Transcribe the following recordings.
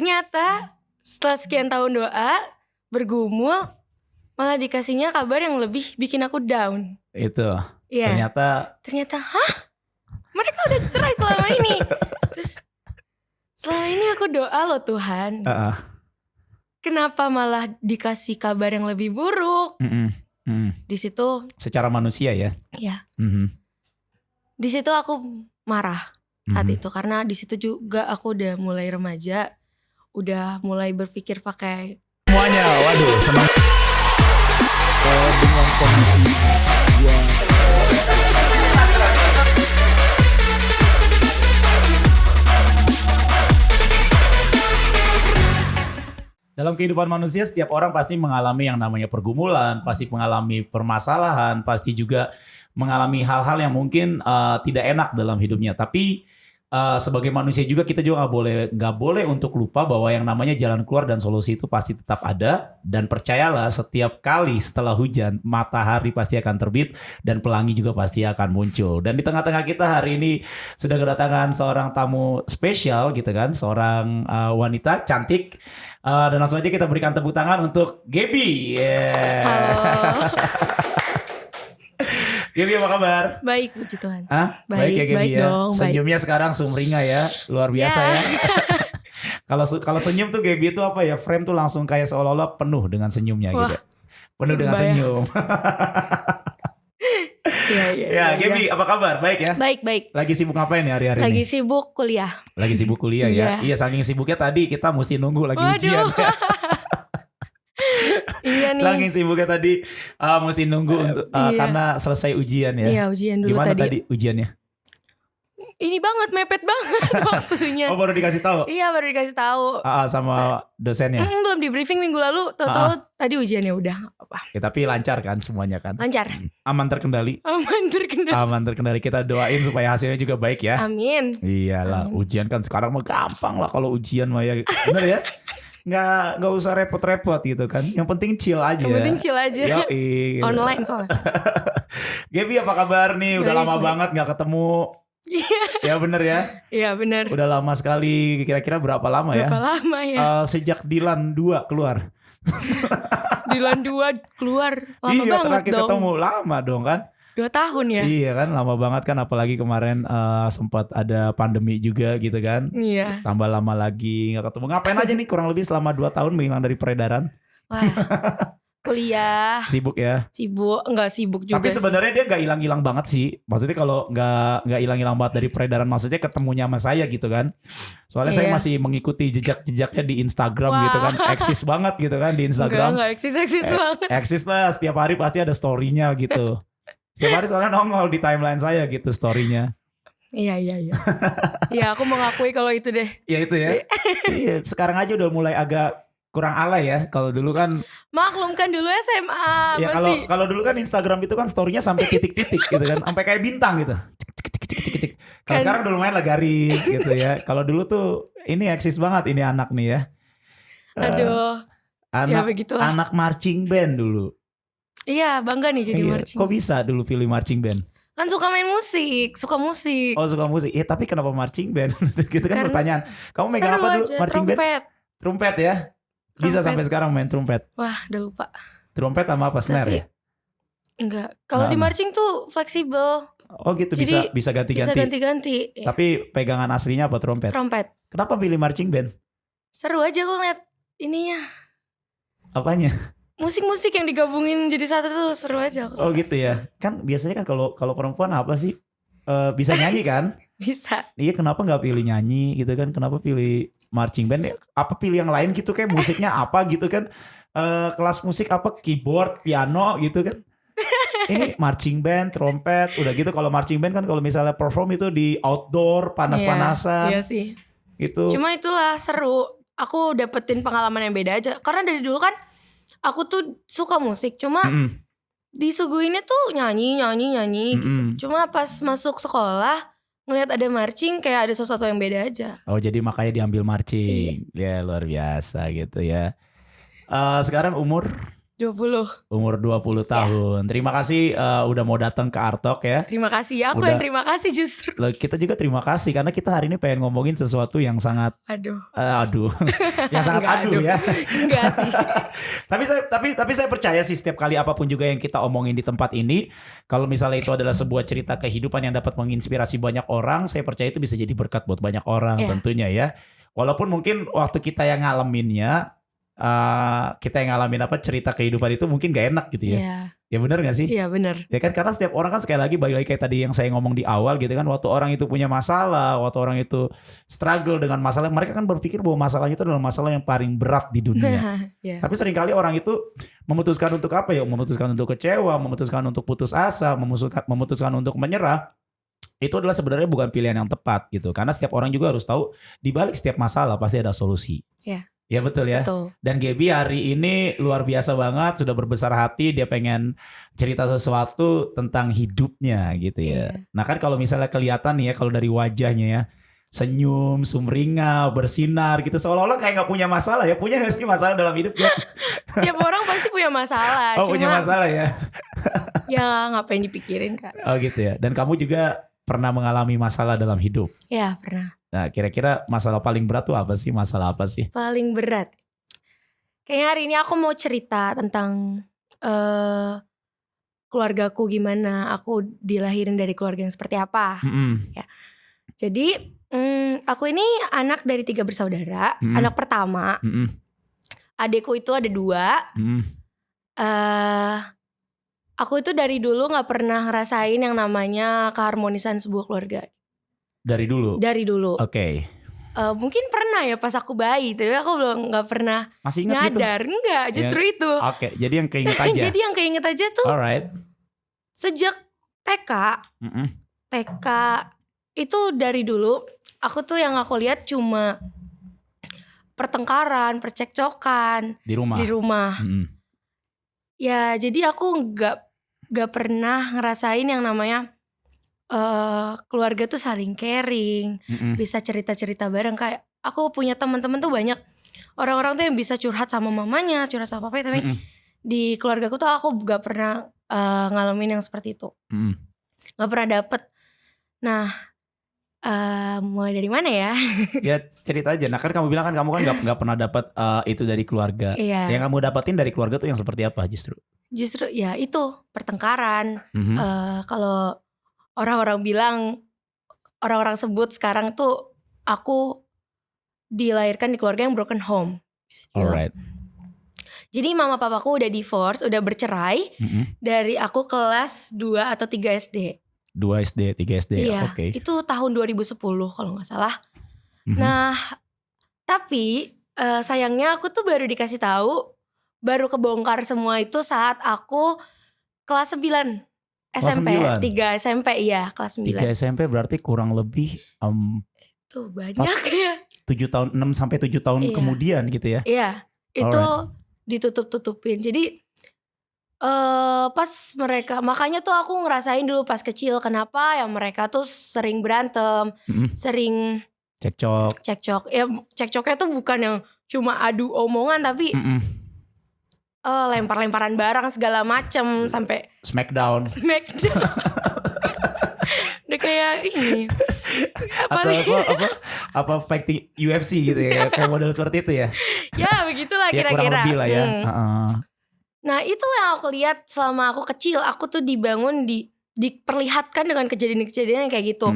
Ternyata setelah sekian tahun doa, bergumul, malah dikasihnya kabar yang lebih bikin aku down. Itu. Iya. Ternyata, mereka udah cerai selama ini. Terus selama ini aku doa loh Tuhan. Kenapa malah dikasih kabar yang lebih buruk? Di situ. Secara manusia ya. Iya. Di situ aku marah saat itu karena di situ juga aku udah mulai remaja, udah mulai berpikir pakai semuanya. Waduh, senang. Dengan kondisi dia. Dalam kehidupan manusia setiap orang pasti mengalami yang namanya pergumulan, pasti mengalami permasalahan, pasti juga mengalami hal-hal yang mungkin tidak enak dalam hidupnya. Tapi sebagai manusia juga kita juga nggak boleh untuk lupa bahwa yang namanya jalan keluar dan solusi itu pasti tetap ada. Dan percayalah setiap kali setelah hujan matahari pasti akan terbit dan pelangi juga pasti akan muncul. Dan di tengah-tengah kita hari ini sudah kedatangan seorang tamu spesial gitu kan, seorang wanita cantik. Dan langsung aja kita berikan tepuk tangan untuk Gaby. Halo. Gaby apa kabar? Baik puji Tuhan. Baik ya Gaby ya. Dong, senyumnya sekarang sumringah ya, luar biasa ya. Kalau senyum tuh Gaby itu apa ya? Frame tuh langsung kayak seolah-olah penuh dengan senyumnya. Wah, gitu. Penuh dengan senyum. Ya, Gaby apa kabar? Baik ya? Baik. Lagi sibuk ngapain ya hari-hari ini? Lagi sibuk kuliah. Lagi sibuk kuliah ya? Iya, saking sibuknya tadi kita mesti nunggu lagi ujian. Iya nih. Saking sibuknya tadi mesti nunggu untuk karena selesai ujian ya. Iya, ujian dulu. Gimana tadi ujiannya? Ini banget, mepet banget waktunya. Oh, baru dikasih tahu? Iya, baru dikasih tahu. Sama dosennya? Belum di briefing minggu lalu. Tahu-tahu tadi ujiannya udah apa? Ya, tapi lancar kan semuanya kan? Lancar. Aman terkendali? Aman terkendali. Kita doain supaya hasilnya juga baik ya. Amin. Iyalah, ujian kan sekarang mah gampang lah kalau ujian mah ya. Bener ya? Nggak usah repot-repot gitu kan. Yang penting chill aja. Yang penting chill aja. Yoi, gitu. Online soalnya. Gaby apa kabar nih? Udah lama banget gak ketemu. Ya bener ya. Iya bener. Udah lama sekali. Kira-kira berapa lama ya? Berapa lama ya? Sejak Dilan 2 keluar. Dilan 2 keluar. Lama iya, banget terakhir dong. ketemu lama dong kan. 2 tahun ya. Iya kan, lama banget kan. Apalagi kemarin sempat ada pandemi juga gitu kan. Iya. Tambah lama lagi gak ketemu. Ngapain aja nih kurang lebih selama 2 tahun menghilang dari peredaran? Wah, kuliah. Sibuk ya? Sibuk, enggak sibuk juga. Tapi sebenarnya dia gak hilang-hilang banget sih. Maksudnya kalau gak hilang-hilang banget dari peredaran, maksudnya ketemunya sama saya gitu kan. Soalnya saya masih mengikuti jejak-jejaknya di Instagram gitu kan. Eksis banget gitu kan di Instagram. Enggak eksis banget. Eksis lah, setiap hari pasti ada story-nya gitu. Setiap hari soalnya nongol di timeline saya gitu story-nya. Iya. Iya, aku mengakui kalau itu deh. Ya itu ya. Iya, sekarang aja udah mulai agak kurang alay ya. Kalau dulu kan maklum kan dulu SMA ya kalau dulu kan Instagram itu kan story-nya sampai titik-titik gitu kan, sampai kayak bintang gitu. Kalau sekarang udah lumayan lah garis gitu ya. Kalau dulu tuh ini eksis banget ini anak nih ya. Aduh. Ya begitulah. Anak marching band dulu. Iya, bangga nih jadi marching. Kok bisa dulu pilih marching band? Kan suka main musik, suka musik. Oh, suka musik. Ya, tapi kenapa marching band? Gitu kan pertanyaan. Kamu megang apa dulu marching band? Trompet ya? Bisa sampai sekarang main trompet. Wah, udah lupa. Trompet sama apa, snare ya? Enggak. Kalau di marching tuh fleksibel. Oh gitu. Jadi, bisa ganti-ganti. Bisa ganti-ganti. Tapi pegangan aslinya apa trompet? Trompet. Kenapa pilih marching band? Seru aja kok ngeliat ininya. Apanya? Musik-musik yang digabungin jadi satu tuh seru aja. Oh gitu ya. Kan biasanya kan kalau perempuan apa sih? Bisa nyanyi kan? Bisa. Iya, kenapa nggak pilih nyanyi gitu kan? Kenapa pilih marching band? Apa pilih yang lain gitu, kayak musiknya apa gitu kan? Kelas musik apa, keyboard, piano gitu kan? Ini marching band, trompet, udah gitu. Kalau marching band kan kalau misalnya perform itu di outdoor, panas-panasan. Iya sih. Gitu. Cuma itulah seru. Aku dapetin pengalaman yang beda aja. Karena dari dulu kan aku tuh suka musik. Cuma disuguhinnya tuh nyanyi gitu. Cuma pas masuk sekolah ngelihat ada marching kayak ada sesuatu yang beda aja. Oh, jadi makanya diambil marching. Ya luar biasa gitu ya. Sekarang umur 20. Umur 20 tahun. Terima kasih udah mau datang ke Artok ya. Terima kasih. Aku yang terima kasih justru. Kita juga terima kasih karena kita hari ini pengen ngomongin sesuatu yang sangat aduh. Yang sangat aduh ya. Enggak sih. tapi saya percaya sih setiap kali apapun juga yang kita omongin di tempat ini, kalau misalnya itu adalah sebuah cerita kehidupan yang dapat menginspirasi banyak orang, saya percaya itu bisa jadi berkat buat banyak orang tentunya ya. Walaupun mungkin waktu kita yang ngalaminnya kita yang ngalamin cerita kehidupan itu mungkin gak enak gitu ya. Ya benar gak sih? Iya benar. Ya kan karena setiap orang kan sekali lagi balik lagi kayak tadi yang saya ngomong di awal gitu kan, waktu orang itu punya masalah, waktu orang itu struggle dengan masalah, mereka kan berpikir bahwa masalahnya itu adalah masalah yang paling berat di dunia. Tapi seringkali orang itu memutuskan untuk apa ya? Memutuskan untuk kecewa, memutuskan untuk putus asa, memutuskan untuk menyerah. Itu adalah sebenarnya bukan pilihan yang tepat gitu. Karena setiap orang juga harus tahu di balik setiap masalah pasti ada solusi. Ya betul ya. Betul. Dan Gaby hari ini luar biasa banget, sudah berbesar hati, dia pengen cerita sesuatu tentang hidupnya gitu ya. Nah kan kalau misalnya kelihatan nih ya, kalau dari wajahnya ya, senyum, sumringah, bersinar gitu, seolah-olah kayak gak punya masalah ya. Punya gak sih masalah dalam hidup? Setiap orang pasti punya masalah. Oh, punya masalah ya. Ya ngapain dipikirin Kak. Oh gitu ya. Dan kamu juga pernah mengalami masalah dalam hidup? Ya pernah. Nah kira-kira masalah paling berat tuh apa sih? Masalah apa sih? Paling berat? Kayaknya hari ini aku mau cerita tentang keluargaku, gimana aku dilahirin dari keluarga yang seperti apa. Ya. Jadi aku ini anak dari 3 bersaudara. Anak pertama. Adekku itu ada 2. Aku itu dari dulu gak pernah ngerasain yang namanya keharmonisan sebuah keluarga. Dari dulu? Dari dulu. Oke. Mungkin pernah ya pas aku bayi, tapi aku belum gak pernah masih ingat nyadar gitu? Enggak, justru ya, itu. Oke, jadi yang keinget aja. Jadi yang keinget aja tuh sejak TK. TK itu dari dulu aku tuh yang aku lihat cuma pertengkaran, percekcokan di rumah. Ya jadi aku gak pernah ngerasain yang namanya keluarga tuh saling caring, bisa cerita-cerita bareng. Kayak aku punya teman-teman tuh banyak orang-orang tuh yang bisa curhat sama mamanya, curhat sama papanya, tapi di keluargaku tuh aku gak pernah ngalamin yang seperti itu. Gak pernah dapet. Nah mulai dari mana ya? Ya cerita aja. Nah kan kamu bilang kan kamu kan gak pernah dapet itu dari keluarga. Yang kamu dapetin dari keluarga tuh yang seperti apa justru? Justru ya itu pertengkaran. Kalau orang-orang bilang, orang-orang sebut sekarang tuh aku dilahirkan di keluarga yang broken home. Alright. Jadi mama papaku udah divorce, udah bercerai dari aku kelas 2 atau 3 SD. 2 SD, 3 SD, iya, oke. Itu tahun 2010 kalau gak salah. Nah, tapi sayangnya aku tuh baru dikasih tahu, baru kebongkar semua itu saat aku kelas 9. SMP, 3 SMP iya kelas 9. 3 SMP berarti kurang lebih tuh banyak ya. 7 tahun, 6 sampai 7 tahun kemudian gitu ya. Iya, itu ditutup-tutupin. Jadi pas mereka, makanya tuh aku ngerasain dulu pas kecil kenapa ya mereka tuh sering berantem, sering cekcok. Ya cekcoknya tuh bukan yang cuma adu omongan tapi lempar-lemparan barang segala macem sampai Smackdown. Udah kayak ini. Apa fighting UFC gitu ya, kayak model seperti itu ya. Ya begitulah kira-kira. Kurang lebih lah ya. Nah itulah yang aku lihat selama aku kecil. Aku tuh dibangun, diperlihatkan dengan kejadian-kejadian yang kayak gitu.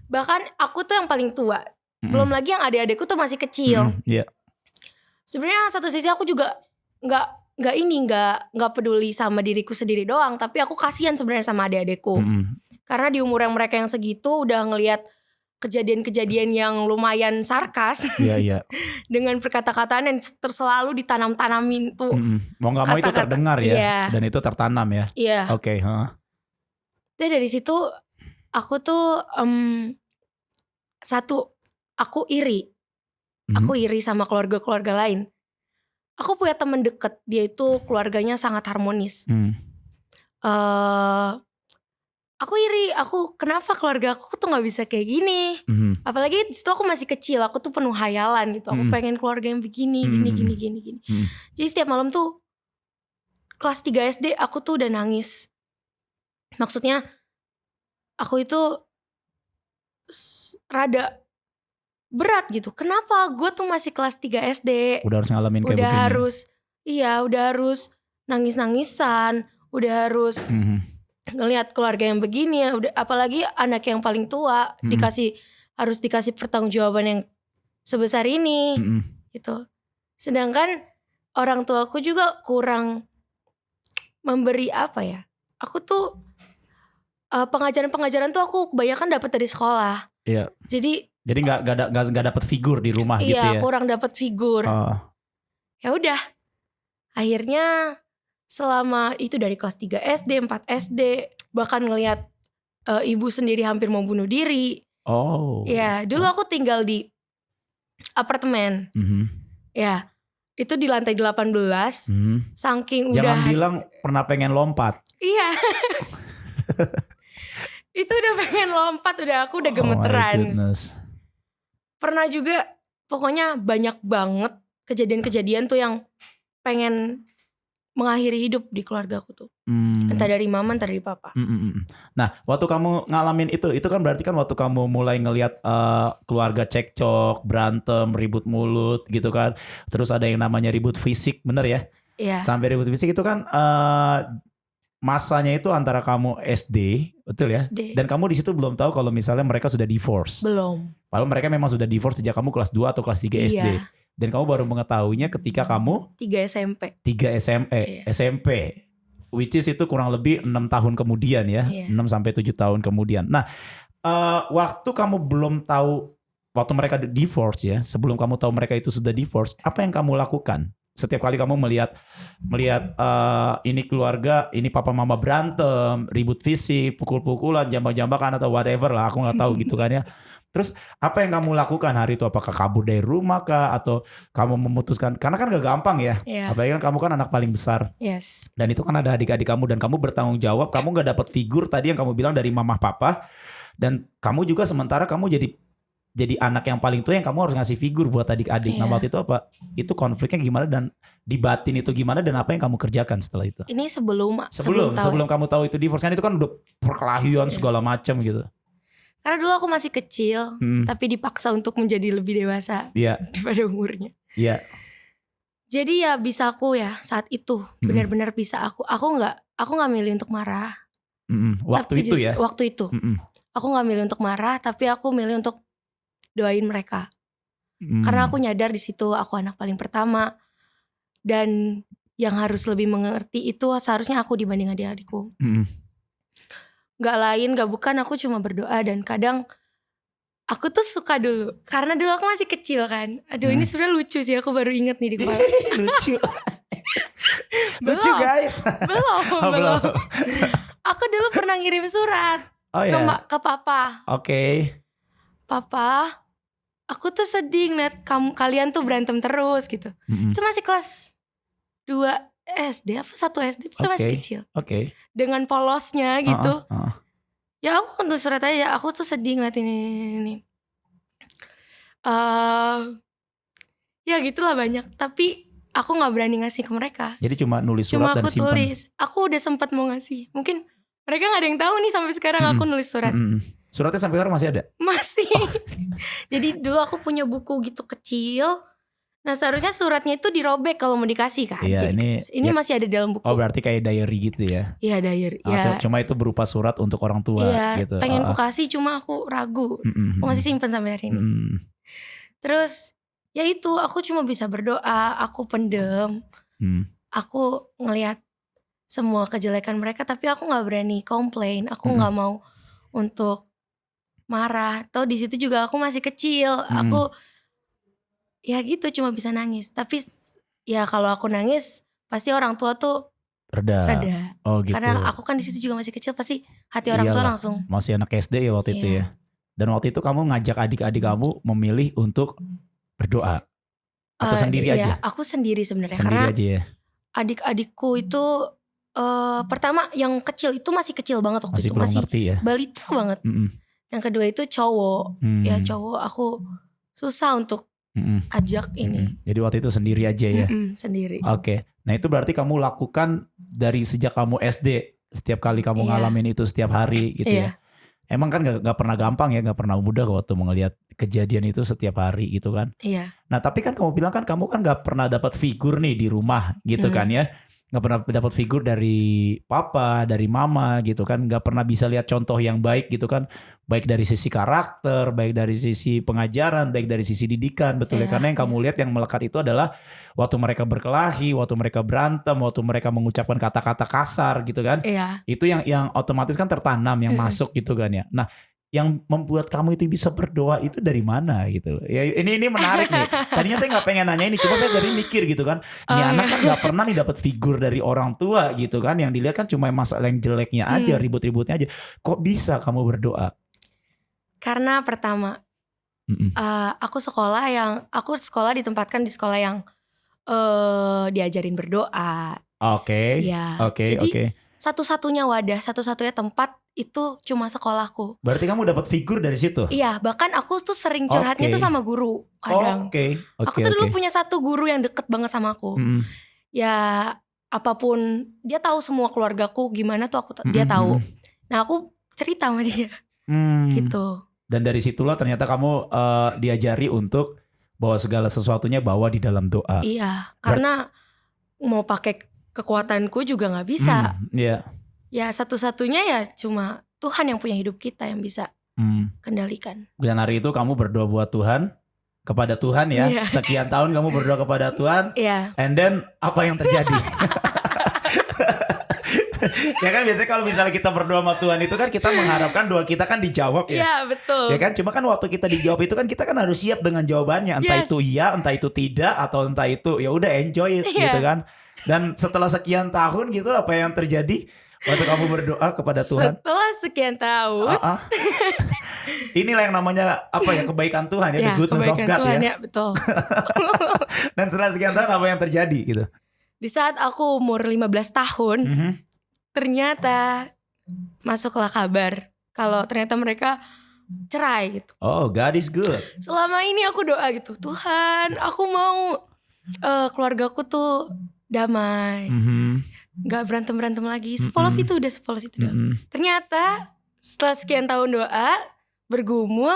Bahkan aku tuh yang paling tua. Belum lagi yang adik-adikku tuh masih kecil. Sebenarnya satu sisi aku juga nggak peduli sama diriku sendiri doang, tapi aku kasihan sebenarnya sama adik-adikku. Karena di umur yang mereka yang segitu udah ngelihat kejadian-kejadian yang lumayan sarkas. Dengan perkata-kataan yang selalu ditanam-tanamin tuh. Mau nggak mau itu terdengar ya, dan itu tertanam ya. Oke. Dan dari situ aku tuh satu, aku iri. Aku iri sama keluarga-keluarga lain. Aku punya teman deket, dia itu keluarganya sangat harmonis. Aku iri, kenapa keluarga aku tuh gak bisa kayak gini. Apalagi disitu aku masih kecil, aku tuh penuh hayalan gitu. Aku pengen keluarga yang begini, gini. Jadi setiap malam tuh kelas 3 SD aku tuh udah nangis. Maksudnya aku itu rada berat gitu. Kenapa gue tuh masih kelas 3 SD Udah harus ngalamin kayak begini. Udah harus nangis-nangisan, udah harus ngelihat keluarga yang begini ya, udah apalagi anak yang paling tua harus dikasih pertanggungjawaban yang sebesar ini gitu. Sedangkan orang tuaku juga kurang memberi apa ya. Aku tuh pengajaran tuh aku kebanyakan dapat dari sekolah. Iya. Jadi nggak dapat figur di rumah gitu ya. Iya, kurang dapat figur. Ya udah. Akhirnya selama itu dari kelas 3 SD, 4 SD, bahkan ngelihat ibu sendiri hampir mau bunuh diri. Ya, dulu aku tinggal di apartemen. Ya, itu di lantai 18. Saking udah. Jangan bilang pernah pengen lompat. Iya. Itu udah pengen lompat, aku udah gemeteran. Pernah juga, pokoknya banyak banget kejadian-kejadian tuh yang pengen mengakhiri hidup di keluarga aku tuh. Entah dari mama, entah dari papa. Nah, waktu kamu ngalamin itu kan berarti kan waktu kamu mulai ngelihat keluarga cekcok, berantem, ribut mulut gitu kan. Terus ada yang namanya ribut fisik, bener ya? Iya. Sampai ribut fisik itu kan masanya itu antara kamu SD, betul ya? SD. Dan kamu di situ belum tahu kalau misalnya mereka sudah divorce. Belum. Padahal mereka memang sudah divorce sejak kamu kelas 2 atau kelas 3 SD. Dan kamu baru mengetahuinya ketika kamu 3 SMP. 3 SMP. Which is itu kurang lebih 6 tahun kemudian ya. 6 sampai 7 tahun kemudian. Nah, waktu kamu belum tahu, waktu mereka divorce ya, sebelum kamu tahu mereka itu sudah divorce, apa yang kamu lakukan? Setiap kali kamu melihat ini keluarga, ini papa mama berantem, ribut fisik, pukul-pukulan, jambak-jambakan atau whatever lah, aku nggak tahu gitu kan ya. Terus apa yang kamu lakukan hari itu? Apakah kabur dari rumah kah? Atau kamu memutuskan? Karena kan gak gampang ya. Apalagi kan kamu kan anak paling besar. Yes. Dan itu kan ada adik-adik kamu dan kamu bertanggung jawab. Kamu gak dapat figur tadi yang kamu bilang dari mama papa. Dan kamu juga sementara kamu jadi anak yang paling tua yang kamu harus ngasih figur buat adik-adik. Nah waktu itu apa? Itu konfliknya gimana dan di batin itu gimana dan apa yang kamu kerjakan setelah itu? Ini sebelum kamu tahu itu divorce kan itu kan udah perkelahian segala macam gitu. Karena dulu aku masih kecil, tapi dipaksa untuk menjadi lebih dewasa daripada umurnya. Iya. Jadi ya bisa aku ya saat itu benar-benar bisa aku nggak milih untuk marah. Waktu itu ya. Waktu itu, aku nggak milih untuk marah, tapi aku milih untuk doain mereka. Karena aku nyadar di situ aku anak paling pertama dan yang harus lebih mengerti itu seharusnya aku dibanding adik-adikku. Gak lain, gak bukan, aku cuma berdoa. Dan kadang aku tuh suka dulu, karena dulu aku masih kecil kan. Aduh ini sebenarnya lucu sih, aku baru inget nih di kepala. Lucu. Lucu guys. Belum. Aku dulu pernah ngirim surat ke papa. Oke. Papa, aku tuh sedih ngeliat kalian tuh berantem terus gitu. Itu masih kelas 2 SD apa 1 SD, pokoknya masih kecil. Dengan polosnya gitu. Ya aku nulis surat aja, aku tuh sedih ngeliat ini. Ya gitulah banyak, tapi aku gak berani ngasih ke mereka. Jadi cuma nulis surat dan simpan. Cuma aku tulis, aku udah sempat mau ngasih. Mungkin mereka gak ada yang tahu nih sampai sekarang aku nulis surat. Suratnya sampai sekarang masih ada? Masih. Jadi dulu aku punya buku gitu kecil. Nah seharusnya suratnya itu dirobek kalau mau dikasih kan. Iya, ini masih ada dalam buku. Oh berarti kayak diary gitu ya? Iya diary. Cuma itu berupa surat untuk orang tua gitu. Pengen ku kasih cuma aku ragu. Aku masih simpan sampai hari ini. Terus ya itu aku cuma bisa berdoa. Aku pendem. Aku ngelihat semua kejelekan mereka, tapi aku nggak berani komplain. Aku nggak mau untuk marah. Atau di situ juga aku masih kecil. Aku ya gitu cuma bisa nangis. Tapi ya kalau aku nangis pasti orang tua tuh reda. Oh gitu. Karena aku kan di situ juga masih kecil, pasti hati orang tua langsung. Masih anak SD ya waktu itu ya. Dan waktu itu kamu ngajak adik-adik kamu memilih untuk berdoa atau sendiri aja? Aku sendiri sebenarnya. Sendiri karena aja ya. Adik-adikku itu pertama yang kecil itu masih kecil banget waktu masih itu, belum ngerti ya. Balita banget. Yang kedua itu cowok. Ya cowok aku susah untuk ajak ini. Jadi waktu itu sendiri aja ya. Sendiri. Oke. Nah itu berarti kamu lakukan dari sejak kamu SD, setiap kali kamu ngalamin itu setiap hari gitu ya. Emang kan gak pernah gampang ya, gak pernah mudah waktu melihat kejadian itu setiap hari gitu kan. Iya. Nah tapi kan kamu bilang kan kamu kan gak pernah dapat figur nih di rumah gitu kan ya. Gak pernah dapat figur dari papa, dari mama gitu kan. Gak pernah bisa lihat contoh yang baik gitu kan. Baik dari sisi karakter, baik dari sisi pengajaran, baik dari sisi didikan. Betul ya, karena yang kamu lihat yang melekat itu adalah waktu mereka berkelahi, waktu mereka berantem, waktu mereka mengucapkan kata-kata kasar gitu kan. Itu yang otomatis kan tertanam, yang masuk gitu kan ya. Nah yang membuat kamu itu bisa berdoa itu dari mana gitu. Ya ini menarik nih. Tadinya saya nggak pengen nanya ini, cuma saya jadi mikir gitu kan. Ini anak kan nggak pernah nih dapat figur dari orang tua gitu kan. Yang dilihat kan cuma masalah yang jeleknya aja, ribut-ributnya aja. Kok bisa kamu berdoa? Karena pertama, aku sekolah ditempatkan di sekolah yang diajarin berdoa. Oke. Jadi satu-satunya wadah, satu-satunya tempat itu cuma sekolahku. Berarti kamu dapat figur dari situ? Iya, bahkan aku tuh sering curhatnya tuh sama guru kadang. Aku tuh dulu punya satu guru yang deket banget sama aku. Ya apapun, dia tahu semua keluargaku gimana tuh dia tahu. Nah aku cerita sama dia gitu. Dan dari situlah ternyata kamu diajari untuk bahwa segala sesuatunya bawa di dalam doa. Iya, karena mau pakai kekuatanku juga gak bisa. Ya satu-satunya ya cuma Tuhan yang punya hidup kita yang bisa kendalikan. Dan hari itu kamu berdoa buat Tuhan, kepada Tuhan ya. Sekian tahun kamu berdoa kepada Tuhan. And then apa yang terjadi? Ya kan biasanya kalau misalnya kita berdoa sama Tuhan itu kan kita mengharapkan doa kita kan dijawab ya. Iya betul. Ya kan cuma kan waktu kita dijawab itu kan kita kan harus siap dengan jawabannya. Entah itu iya, entah itu tidak, atau entah itu ya udah enjoy it gitu kan. Dan setelah sekian tahun gitu apa yang terjadi waktu kamu berdoa kepada Tuhan? Setelah sekian tahun. Inilah yang namanya apa ya, kebaikan Tuhan ya, the goodness of God Tuhan, ya. Betul. Dan setelah sekian tahun apa yang terjadi gitu? Di saat aku umur 15 tahun, ternyata masuklah kabar kalau ternyata mereka cerai gitu. Oh, God is good. Selama ini aku doa gitu, Tuhan, aku mau keluargaku tuh damai, gak berantem lagi. Sepolos itu udah. Ternyata setelah sekian tahun doa, bergumul,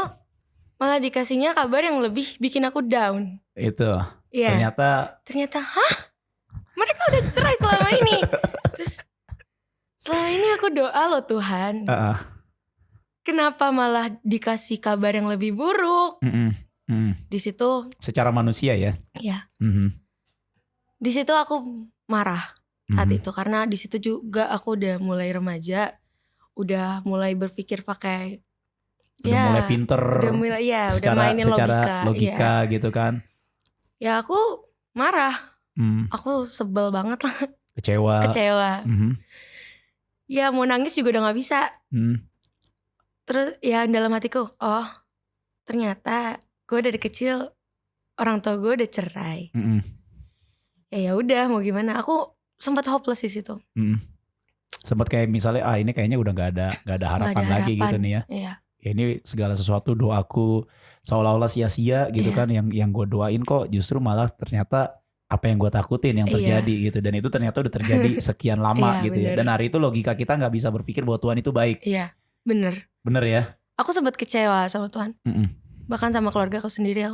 malah dikasihnya kabar yang lebih bikin aku down. Itu. Iya. Ternyata, mereka udah cerai selama ini. Terus selama ini aku doa loh Tuhan. Kenapa malah dikasih kabar yang lebih buruk? Di situ. Secara manusia ya. Iya. Di situ aku marah saat itu karena di situ juga aku udah mulai remaja, udah mulai berpikir pakai. Udah mulai pinter. Udah mainin logika gitu kan. Ya aku marah. Aku sebel banget lah. Kecewa. Ya mau nangis juga udah gak bisa. Terus ya dalam hatiku, oh ternyata gue dari kecil orang tua gue udah cerai. Ya udah mau gimana. Aku sempat hopeless di situ. Sempat kayak misalnya ini kayaknya udah gak ada harapan lagi gitu nih ya. Iya. Ya ini segala sesuatu doaku seolah-olah sia-sia gitu kan. Yang gue doain kok justru malah ternyata apa yang gue takutin yang terjadi gitu. Dan itu ternyata udah terjadi sekian lama gitu ya. Dan hari itu logika kita gak bisa berpikir bahwa Tuhan itu baik. Iya bener ya. Aku sempat kecewa sama Tuhan. Bahkan sama keluarga aku sendiri.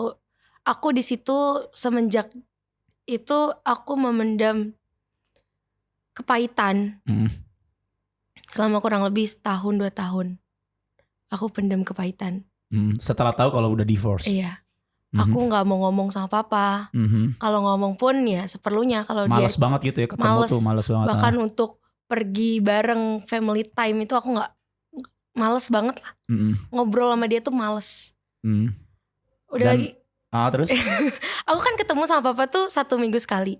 Aku di situ semenjak itu aku memendam kepahitan. Selama kurang lebih 1-2 tahun aku pendam kepahitan. Setelah tahu kalau udah divorce. Iya. Aku gak mau ngomong sama papa. Kalau ngomong pun ya seperlunya. Kalau males dia banget gitu ya ketemu tuh, males banget. Bahkan untuk pergi bareng family time itu aku gak, males banget lah. Ngobrol sama dia tuh males. Udah lagi. Terus? Aku kan ketemu sama papa tuh 1 minggu sekali.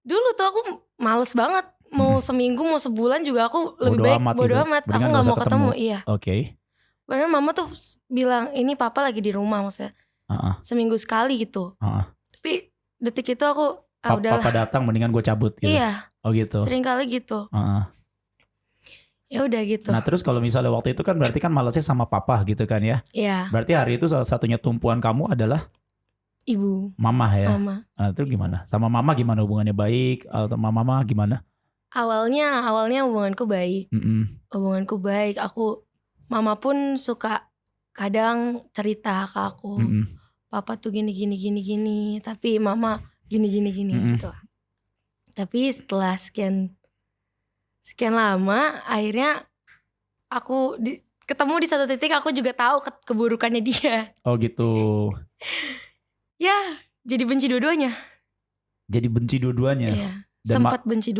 Dulu tuh aku males banget. Mau seminggu mau sebulan juga aku lebih baik bodo amat. Aku gak mau ketemu. Iya. Oke. Padahal mama tuh bilang ini papa lagi di rumah maksudnya. Seminggu sekali gitu. Tapi detik itu aku udahlah. Papa datang mendingan gue cabut gitu. Iya. Oh gitu. Sering kali gitu. Ya udah gitu. Nah terus kalau misalnya waktu itu kan berarti kan malesnya sama papa gitu kan ya. Iya. Berarti hari itu salah satunya tumpuan kamu adalah ibu. Mama ya. Mama. Nah, itu gimana? Sama mama gimana hubungannya, baik atau mama gimana? Awalnya hubunganku baik. Hubunganku baik. Mama pun suka kadang cerita ke aku. Papa tuh gini. Tapi mama gini gitu. Tapi setelah sekian lama, akhirnya aku ketemu di satu titik, aku juga tahu keburukannya dia. Oh gitu. Ya, jadi benci dua-duanya. Iya. Sempat benci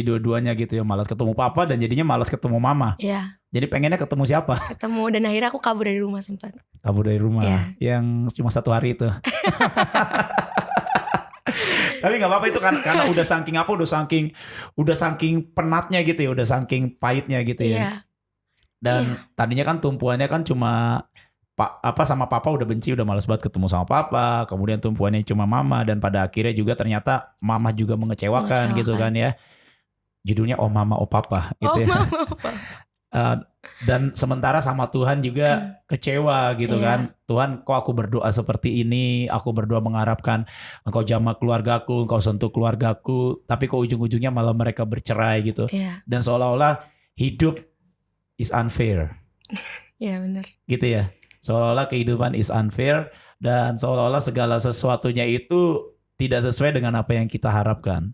dua-duanya gitu ya. Malas ketemu papa dan jadinya malas ketemu mama. Iya. Jadi pengennya ketemu siapa? Ketemu, dan akhirnya aku kabur dari rumah sempat. Iya. Yang cuma 1 hari itu. Tapi nggak apa-apa itu kan, karena udah saking penatnya gitu ya, udah saking pahitnya gitu ya. Iya. Dan tadinya kan tumpuannya kan cuma sama papa udah benci, udah malas banget ketemu sama papa. Kemudian tumpuannya cuma mama, dan pada akhirnya juga ternyata mama juga mengecewakan. Gitu kan ya. Judulnya Oh Mama Oh Papa gitu ya. Dan sementara sama Tuhan juga kecewa gitu kan. Tuhan, kok aku berdoa seperti ini, aku berdoa mengharapkan Engkau jamah keluargaku, Engkau sentuh keluargaku, tapi kok ujung-ujungnya malah mereka bercerai gitu. Dan seolah-olah hidup is unfair. Iya benar. Gitu ya. Seolah-olah kehidupan is unfair, dan seolah-olah segala sesuatunya itu tidak sesuai dengan apa yang kita harapkan.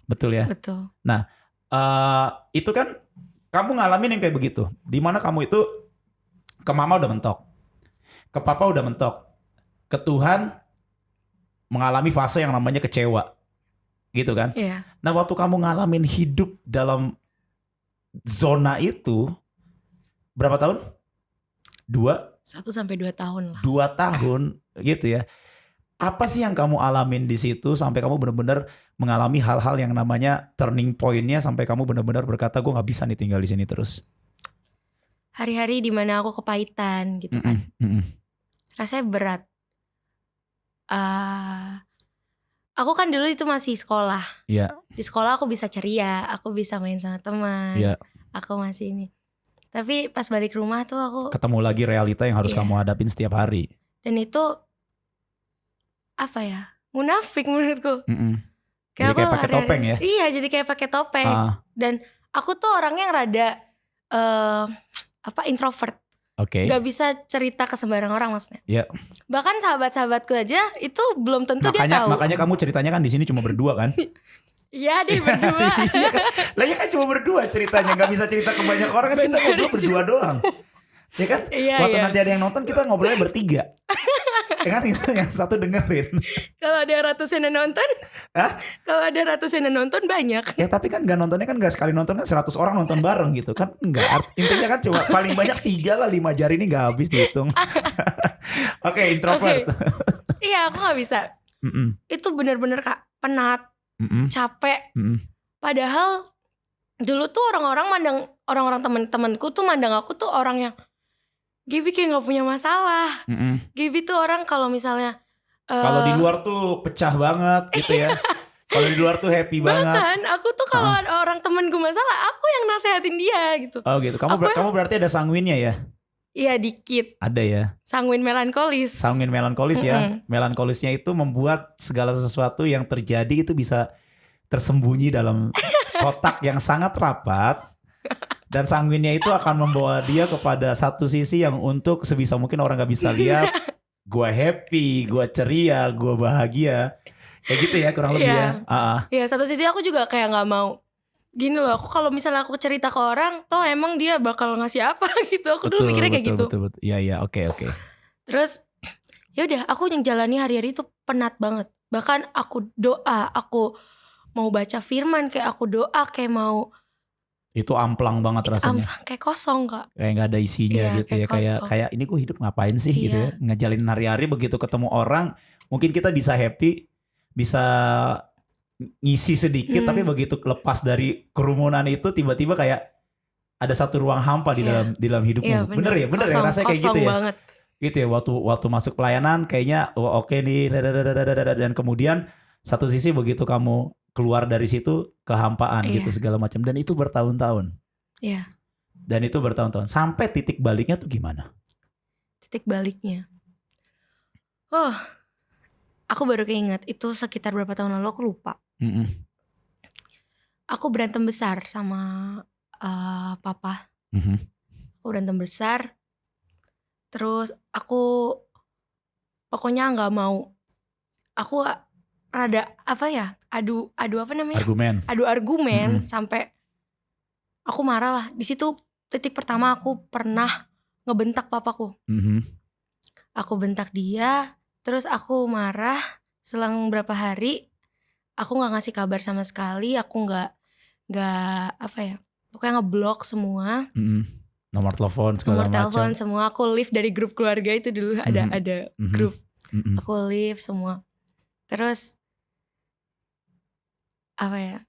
Betul ya? Betul. Nah, itu kan kamu ngalamin yang kayak begitu. Dimana kamu itu ke mama udah mentok, ke papa udah mentok, ke Tuhan mengalami fase yang namanya kecewa. Gitu kan? Iya. Nah, waktu kamu ngalamin hidup dalam zona itu, berapa tahun? 1 sampai 2 tahun lah. 2 tahun gitu ya. Apa sih yang kamu alamin di situ sampai kamu benar-benar mengalami hal-hal yang namanya turning point-nya, sampai kamu benar-benar berkata gue nggak bisa nih tinggal di sini terus? Hari-hari dimana aku kepahitan gitu kan. Rasanya berat. Aku kan dulu itu masih sekolah. Iya. Di sekolah aku bisa ceria, aku bisa main sama teman. Iya. Aku masih ini. Tapi pas balik rumah tuh aku ketemu lagi realita yang harus kamu hadapin setiap hari. Dan itu apa ya? Munafik menurutku. Jadi kayak pakai topeng ya? Iya, jadi kayak pakai topeng. Dan aku tuh orangnya yang rada introvert. Gak bisa cerita ke sembarang orang maksudnya. Iya. Bahkan sahabat-sahabatku aja itu belum tentu dia tahu. Makanya kamu ceritanya kan di sini cuma berdua kan? Iya deh, berdua. Lah ya kan cuma berdua ceritanya, nggak bisa cerita ke banyak orang kan. Kita ngobrol berdua doang. Ya kan? Waktu nanti ada yang nonton kita ngobrolnya bertiga. Ya kan, yang satu dengerin. Kalau ada ratusan yang nonton? Kalau ada ratusan yang nonton banyak. Ya tapi kan nggak nontonnya kan nggak sekali nonton kan 100 orang nonton bareng gitu kan. Enggak. Intinya kan cuma paling banyak 3 lah, 5 jari ini nggak habis dihitung. Oke, introvert. Iya, aku nggak bisa. Itu benar-benar Kak, penat. Capek. Padahal dulu tuh orang-orang teman-temanku tuh mandang aku tuh orang yang Gaby kayak nggak punya masalah. Gaby tuh orang kalau misalnya kalau di luar tuh pecah banget gitu ya. Kalau di luar tuh happy banget. Bahkan aku tuh kalau ada orang temanku masalah, aku yang nasehatin dia gitu. Oh gitu. Kamu berarti ada sanguinnya ya? Iya, dikit. Ada ya. Sanguin melankolis ya. Melankolisnya itu membuat segala sesuatu yang terjadi itu bisa tersembunyi dalam kotak yang sangat rapat. Dan sanguinnya itu akan membawa dia kepada satu sisi yang untuk sebisa mungkin orang gak bisa lihat. Gue happy, gue ceria, gue bahagia. Kayak gitu ya kurang lebih ya. Iya, satu sisi aku juga kayak gak mau. Gini loh, aku kalau misalnya aku cerita ke orang, toh emang dia bakal ngasih apa gitu. Aku dulu mikirnya kayak gitu. Betul. Iya, oke. Terus ya udah, aku yang jalani hari-hari itu penat banget. Bahkan aku doa, aku mau baca firman, kayak aku doa, kayak mau. Itu amplang banget rasanya. Amplang, kayak kosong Kak. Kayak gak ada isinya gitu ya. Kayak ini gue hidup ngapain sih gitu ya. Ngejalin hari-hari, begitu ketemu orang mungkin kita bisa happy, bisa ngisi sedikit, tapi begitu lepas dari kerumunan itu tiba-tiba kayak ada satu ruang hampa di dalam hidupmu. Bener ya rasanya kayak gitu ya. Banget. Gitu ya, waktu masuk pelayanan kayaknya oke nih, dan kemudian satu sisi begitu kamu keluar dari situ kehampaan gitu segala macam, dan itu bertahun-tahun. Iya. Dan itu bertahun-tahun sampai titik baliknya tuh gimana? Titik baliknya. Aku baru keinget itu sekitar berapa tahun lalu, aku lupa. aku berantem besar sama papa. Aku berantem besar. Terus aku pokoknya nggak mau. Aku rada apa ya? Adu apa namanya? Adu argumen sampai aku marah lah. Di situ titik pertama aku pernah ngebentak papaku. Aku bentak dia, terus aku marah. Selang berapa hari aku nggak ngasih kabar sama sekali. Aku nggak apa ya? Pokoknya ngeblok semua. Nomor telepon segala macam. Nomor telepon semua. Aku leave dari grup keluarga itu dulu. Ada grup. Aku leave semua. Terus apa ya?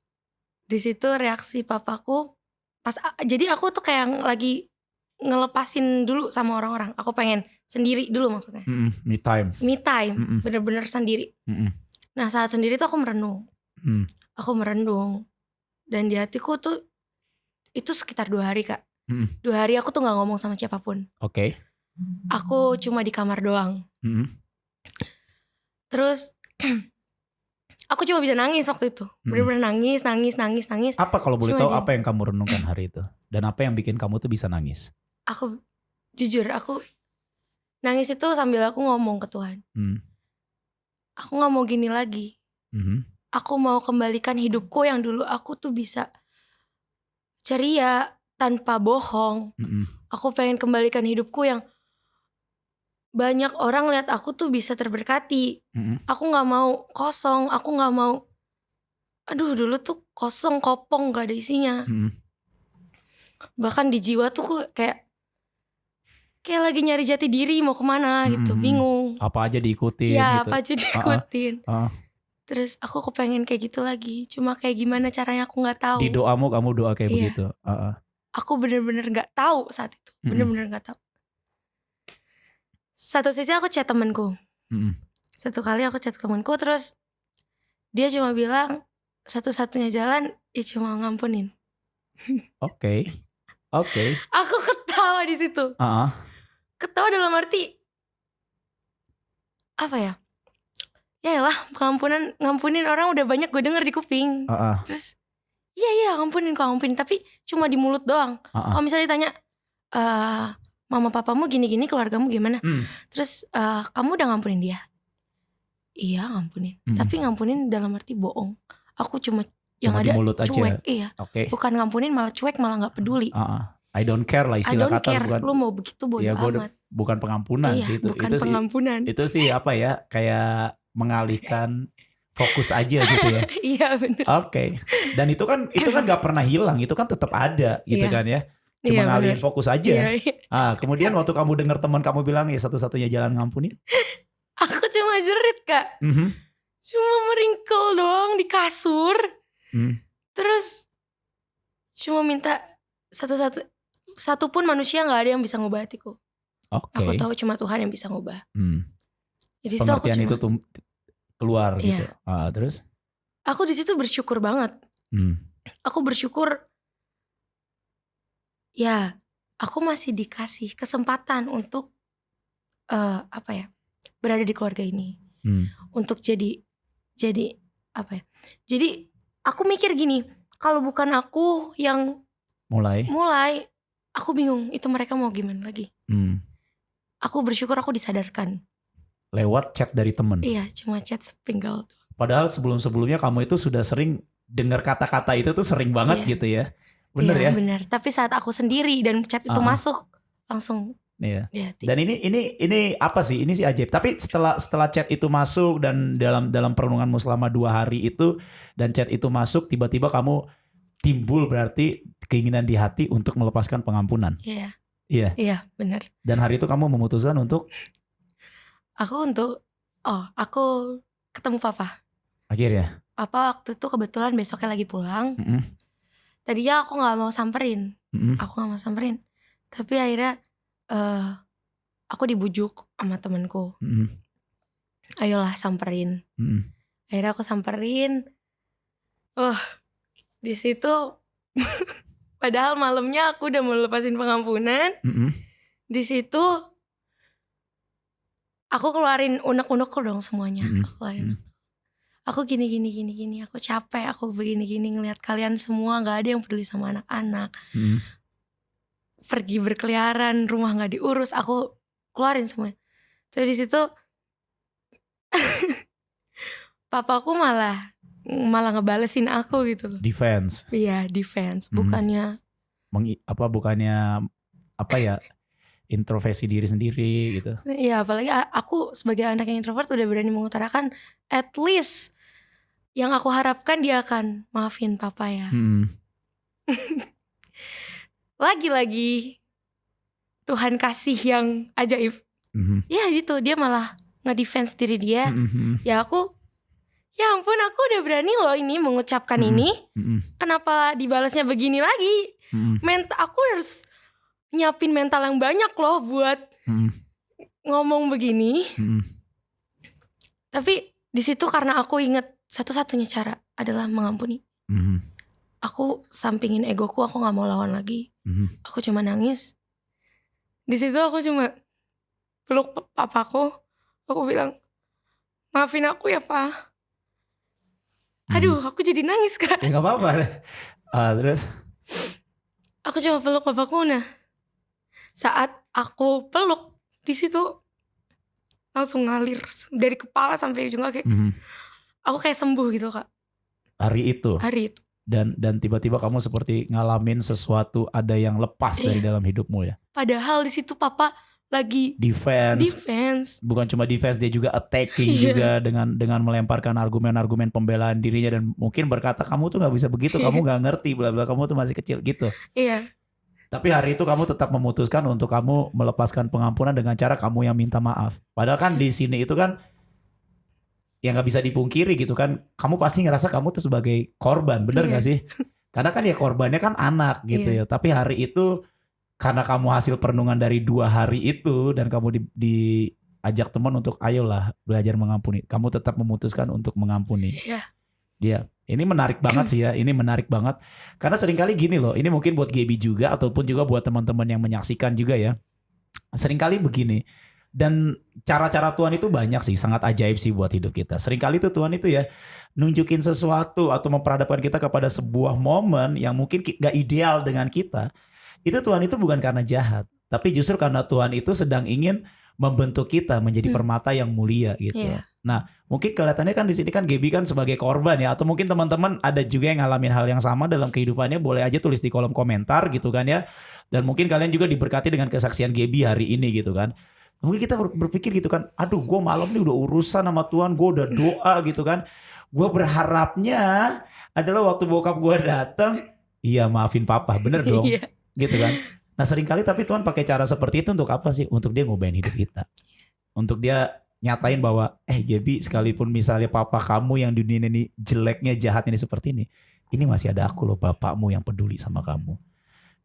Di situ reaksi papaku pas jadi aku tuh kayak lagi ngelepasin dulu sama orang-orang. Aku pengen sendiri dulu maksudnya. Me time. Bener-bener sendiri. Nah saat sendiri tuh aku merenung. Aku merendung. Dan di hatiku tuh itu sekitar 2 hari Kak. 2 hari aku tuh gak ngomong sama siapapun. Oke. Aku cuma di kamar doang. Terus aku cuma bisa nangis waktu itu. Bener-bener nangis. Apa kalau boleh tahu apa yang kamu renungkan hari itu? Dan apa yang bikin kamu tuh bisa nangis? Aku jujur aku nangis itu sambil aku ngomong ke Tuhan. Aku gak mau gini lagi. Aku mau kembalikan hidupku yang dulu aku tuh bisa ceria tanpa bohong. Aku pengen kembalikan hidupku yang banyak orang lihat aku tuh bisa terberkati. Aku gak mau kosong. Aku gak mau dulu tuh kosong, kopong, gak ada isinya. Bahkan di jiwa tuh kayak lagi nyari jati diri mau kemana gitu, bingung. Apa aja diikutin ya, gitu. Apa aja diikutin. Terus aku kepengen kayak gitu lagi. Cuma kayak gimana caranya aku gak tahu. Di doamu kamu doa kayak begitu. Aku bener-bener gak tahu saat itu. Bener-bener gak tahu. Satu sisi aku chat temenku. Satu kali aku chat temenku, terus dia cuma bilang satu-satunya jalan ya cuma ngampunin. Oke. Aku ketawa di situ. Ketawa dalam arti apa ya? Yaelah, ngampunin orang udah banyak gue denger di kuping. Terus iya ngampunin. Tapi cuma di mulut doang. Kalau misalnya ditanya mama papamu gini-gini, keluargamu gimana? Terus kamu udah ngampunin dia? Iya ngampunin. Tapi ngampunin dalam arti bohong. Aku cuma yang ada cuek. Iya. Bukan ngampunin malah cuek, malah gak peduli. I don't care lah istilah kata. Bukan, lu mau begitu bodo amat. Bukan pengampunan sih itu. Bukan pengampunan. Itu sih apa ya, kayak mengalihkan fokus aja gitu ya. Iya benar. Oke. Dan itu kan gak pernah hilang, itu kan tetap ada gitu kan ya. Cuma ngalihin fokus aja. Kemudian waktu kamu dengar teman kamu bilang ya satu-satunya jalan ngampunin. Aku cuma jerit Kak. Cuma meringkel doang di kasur. Terus cuma minta satu pun manusia gak ada yang bisa ngubah hatiku. Aku tahu cuma Tuhan yang bisa ngubah. Jadi pengertian itu tuh keluar gitu. Terus? Aku di situ bersyukur banget. Aku bersyukur. Ya, aku masih dikasih kesempatan untuk berada di keluarga ini. Untuk jadi apa ya? Jadi aku mikir gini, kalau bukan aku yang mulai, aku bingung itu mereka mau gimana lagi. Aku bersyukur aku disadarkan. Lewat chat dari temen. Iya, cuma chat sepenggal. Padahal sebelum-sebelumnya kamu itu sudah sering dengar kata-kata itu tuh sering banget gitu ya. Bener ya? Bener. Tapi saat aku sendiri dan chat itu masuk langsung. Iya. Dan ini apa sih? Ini sih ajaib. Tapi setelah chat itu masuk dan dalam perenunganmu selama 2 hari itu dan chat itu masuk, tiba-tiba kamu timbul berarti keinginan di hati untuk melepaskan pengampunan. Iya. Iya, benar. Dan hari itu kamu memutuskan untuk aku ketemu papa. Akhirnya. Papa waktu itu kebetulan besoknya lagi pulang. Tadinya aku nggak mau samperin. Tapi akhirnya aku dibujuk sama temanku. Ayolah samperin. Akhirnya aku samperin. Di situ padahal malamnya aku udah mau lepasin pengampunan. Di situ aku keluarin unek-unekku dong semuanya. aku gini, aku capek, aku begini ngelihat kalian semua nggak ada yang peduli sama anak-anak. Pergi berkeliaran, rumah nggak diurus, aku keluarin semua. Terus di situ papaku malah ngebalesin aku gitu loh. Defense. Iya, defense. Bukannya introspeksi diri sendiri gitu. Iya, apalagi aku sebagai anak yang introvert udah berani mengutarakan, at least yang aku harapkan dia akan maafin papa ya. Lagi-lagi Tuhan kasih yang ajaib. Ya gitu, dia malah nge-defense diri dia. Ya aku, ya ampun, aku udah berani loh ini mengucapkan ini. Kenapa dibalasnya begini lagi? Aku harus nyiapin mental yang banyak loh buat ngomong begini. Tapi di situ karena aku inget satu-satunya cara adalah mengampuni. Aku sampingin egoku, aku nggak mau lawan lagi. Aku cuma nangis. Di situ aku cuma peluk papaku. Aku bilang, maafin aku ya pa. Aduh, aku jadi nangis Kak. Ya nggak apa-apa. Terus? Aku cuma peluk papaku. Nah, saat aku peluk, di situ langsung ngalir dari kepala sampai ujung kaki. Aku kayak sembuh gitu Kak. Hari itu. Dan tiba-tiba kamu seperti ngalamin sesuatu, ada yang lepas dari dalam hidupmu ya. Padahal di situ papa lagi defense. Bukan cuma defense, dia juga attacking juga dengan melemparkan argumen-argumen pembelaan dirinya dan mungkin berkata kamu tuh nggak bisa begitu, kamu nggak ngerti, bla bla, kamu tuh masih kecil gitu. Iya. Tapi hari itu kamu tetap memutuskan untuk kamu melepaskan pengampunan dengan cara kamu yang minta maaf. Padahal kan di sini itu kan yang nggak bisa dipungkiri gitu kan, kamu pasti ngerasa kamu tuh sebagai korban, bener nggak sih? Karena kan ya korbannya kan anak gitu ya. Tapi hari itu karena kamu hasil perenungan dari 2 hari itu dan kamu diajak teman untuk ayolah belajar mengampuni, kamu tetap memutuskan untuk mengampuni. Iya. Ini menarik banget sih ya, ini menarik banget. Karena seringkali gini loh, ini mungkin buat Gaby juga ataupun juga buat teman-teman yang menyaksikan juga ya. Seringkali begini. Dan cara-cara Tuhan itu banyak sih, sangat ajaib sih buat hidup kita. Seringkali tuh Tuhan itu ya nunjukin sesuatu atau memperhadapkan kita kepada sebuah momen yang mungkin gak ideal dengan kita. Itu Tuhan itu bukan karena jahat, tapi justru karena Tuhan itu sedang ingin membentuk kita menjadi permata yang mulia gitu. Nah, mungkin kelihatannya kan di sini kan Gaby kan sebagai korban ya, atau mungkin teman-teman ada juga yang ngalamin hal yang sama dalam kehidupannya, boleh aja tulis di kolom komentar gitu kan ya. Dan mungkin kalian juga diberkati dengan kesaksian Gaby hari ini gitu kan. Mungkin kita berpikir gitu kan, aduh gue malam ini udah urusan sama Tuhan, gue udah doa gitu kan. Gue berharapnya adalah waktu bokap gue datang, iya maafin papa, bener dong gitu kan. Nah seringkali tapi Tuhan pakai cara seperti itu untuk apa sih? Untuk dia ngobain hidup kita. Untuk dia nyatain bahwa Gaby, sekalipun misalnya papa kamu yang dunia ini jeleknya, jahatnya seperti ini masih ada aku loh, bapakmu yang peduli sama kamu.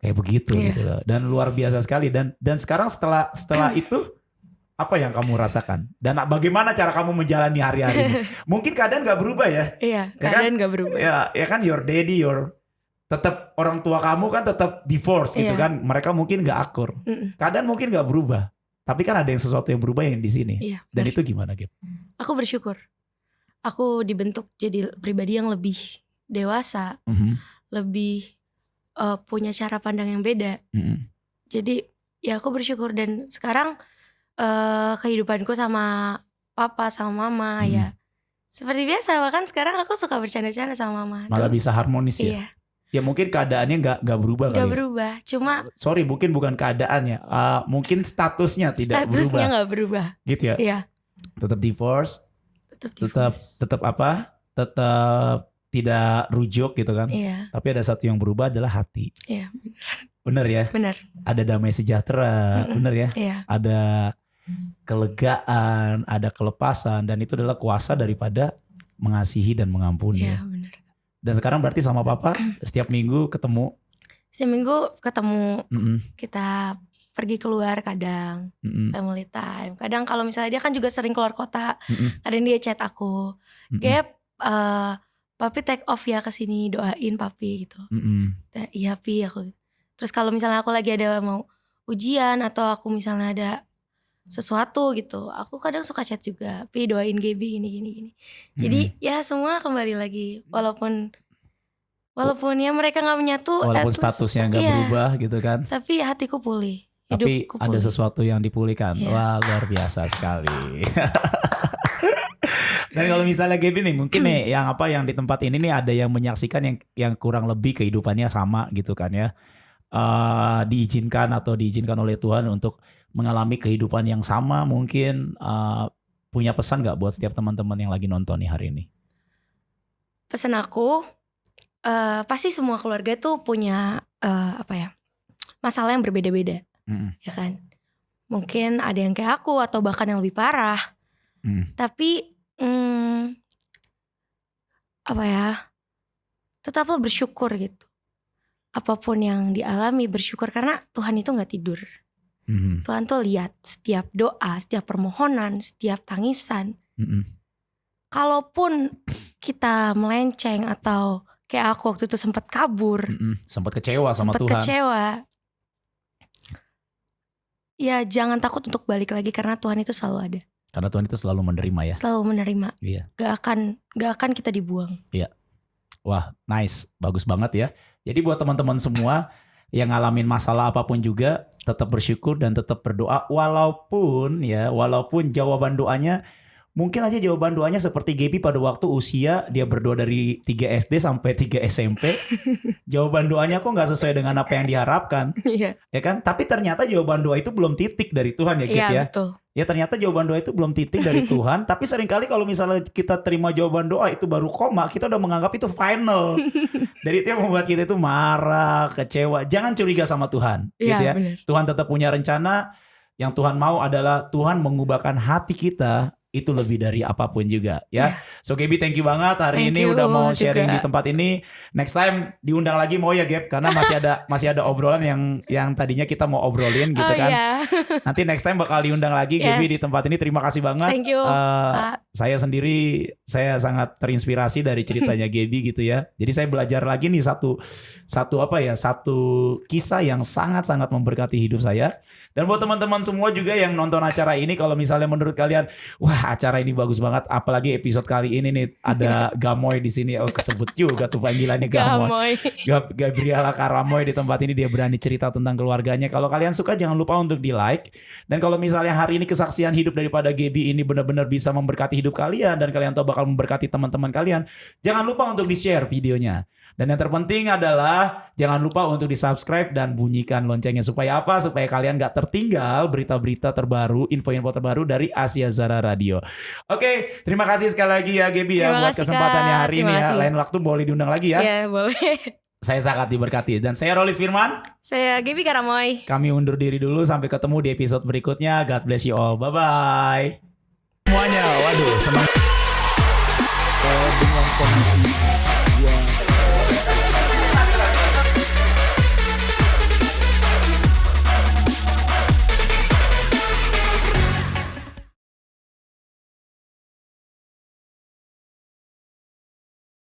Kayak begitu gitu loh. Dan luar biasa sekali. Dan sekarang setelah itu apa yang kamu rasakan? Dan bagaimana cara kamu menjalani hari-hari ini? Mungkin keadaan gak berubah ya? Iya, keadaan gak berubah. Ya kan your daddy, tetap orang tua kamu kan tetap divorce gitu kan. Mereka mungkin gak akur. Keadaan mungkin gak berubah. Tapi kan ada yang sesuatu yang berubah yang di sini. Dan itu gimana, Gap? Aku bersyukur. Aku dibentuk jadi pribadi yang lebih dewasa. Lebih punya cara pandang yang beda. Jadi ya aku bersyukur. Dan sekarang kehidupanku sama papa sama mama ya seperti biasa. Bahkan sekarang aku suka bercanda-canda sama mama. Malah bisa harmonis ya. Ya mungkin keadaannya nggak berubah kali. Gak berubah, cuma sorry mungkin bukan keadaannya, mungkin statusnya tidak berubah. Statusnya nggak berubah. Gitu ya. Iya. Tetap divorce. Tetap apa? Tetap tidak rujuk gitu kan. Iya. Tapi ada satu yang berubah adalah hati. Iya. Bener ya. Bener. Ada damai sejahtera. Bener ya. Iya. Ada kelegaan, ada kelepasan, dan itu adalah kuasa daripada mengasihi dan mengampuni. Iya benar. Dan sekarang berarti sama papa setiap minggu ketemu? Setiap minggu ketemu. Kita pergi keluar kadang, family time. Kadang kalau misalnya dia kan juga sering keluar kota, kadang dia chat aku, Gap, papi take off ya kesini, doain papi gitu. Iya pi aku. Terus kalau misalnya aku lagi ada mau ujian atau aku misalnya ada sesuatu gitu. Aku kadang suka chat juga, Pi doain Gaby gini. Jadi ya semua kembali lagi, walaupun ya mereka nggak menyatu, walaupun statusnya nggak berubah gitu kan. Tapi hatiku pulih. Tapi ada sesuatu yang dipulihkan. Wah, luar biasa sekali. Dan kalau misalnya Gaby nih, mungkin nih yang di tempat ini nih ada yang menyaksikan yang kurang lebih kehidupannya sama gitu kan ya. Diizinkan oleh Tuhan untuk mengalami kehidupan yang sama, mungkin punya pesan nggak buat setiap teman-teman yang lagi nonton nih hari ini? Pesan aku, pasti semua keluarga tuh punya masalah yang berbeda-beda. Ya kan, mungkin ada yang kayak aku atau bahkan yang lebih parah. Tapi tetaplah bersyukur gitu. Apapun yang dialami bersyukur, karena Tuhan itu gak tidur. Tuhan tuh lihat setiap doa, setiap permohonan, setiap tangisan. Kalaupun kita melenceng atau kayak aku waktu itu sempat kabur, sempat kecewa sama Tuhan. Ya jangan takut untuk balik lagi, karena Tuhan itu selalu ada. Karena Tuhan itu selalu menerima ya. Selalu menerima. Iya. Gak akan kita dibuang. Iya. Wah, nice, bagus banget ya. Jadi buat teman-teman semua yang ngalamin masalah apapun juga, tetap bersyukur dan tetap berdoa, walaupun jawaban doanya mungkin aja jawaban doanya seperti Gaby pada waktu usia dia berdoa dari 3 SD sampai 3 SMP. Jawaban doanya kok gak sesuai dengan apa yang diharapkan. Iya. Ya kan? Tapi ternyata jawaban doa itu belum titik dari Tuhan ya Gaby ya. Iya, betul. Ya ternyata jawaban doa itu belum titik dari Tuhan. Tapi seringkali kalau misalnya kita terima jawaban doa itu baru koma, kita udah menganggap itu final. Dari itu yang membuat kita itu marah, kecewa. Jangan curiga sama Tuhan. Iya, gitu ya. bener. Tuhan tetap punya rencana. Yang Tuhan mau adalah Tuhan mengubahkan hati kita itu lebih dari apapun juga ya. So Gaby, thank you banget hari ini udah mau sharing di tempat ini. Next time diundang lagi mau ya Gab, karena masih ada obrolan yang tadinya kita mau obrolin gitu kan. Yeah. Nanti next time bakal diundang lagi Gaby di tempat ini. Terima kasih banget. Thank you. Saya sendiri sangat terinspirasi dari ceritanya Gaby gitu ya. Jadi saya belajar lagi nih satu kisah yang sangat-sangat memberkati hidup saya. Dan buat teman-teman semua juga yang nonton acara ini, kalau misalnya menurut kalian, wah acara ini bagus banget, apalagi episode kali ini nih ada Gamoy di sini, kesebut juga tuh panggilannya Gamoy. Gabriela Karamoy di tempat ini, dia berani cerita tentang keluarganya. Kalau kalian suka jangan lupa untuk di like. Dan kalau misalnya hari ini kesaksian hidup daripada Gaby ini benar-benar bisa memberkati hidup kalian dan kalian tahu bakal memberkati teman-teman kalian, jangan lupa untuk di share videonya. Dan yang terpenting adalah jangan lupa untuk di subscribe dan bunyikan loncengnya. Supaya apa? Supaya kalian gak tertinggal berita-berita terbaru, info-info terbaru dari Asia Zara Radio. Oke, terima kasih sekali lagi ya Gaby ya buat kesempatannya hari ini ya. Lain waktu boleh diundang lagi ya. Iya boleh. Saya sangat diberkati. Dan saya Rolis Firman. Saya Gaby Karamoy. Kami undur diri dulu, sampai ketemu di episode berikutnya. God bless you all. Bye-bye. Semuanya, waduh senang. Dengan kondisi yang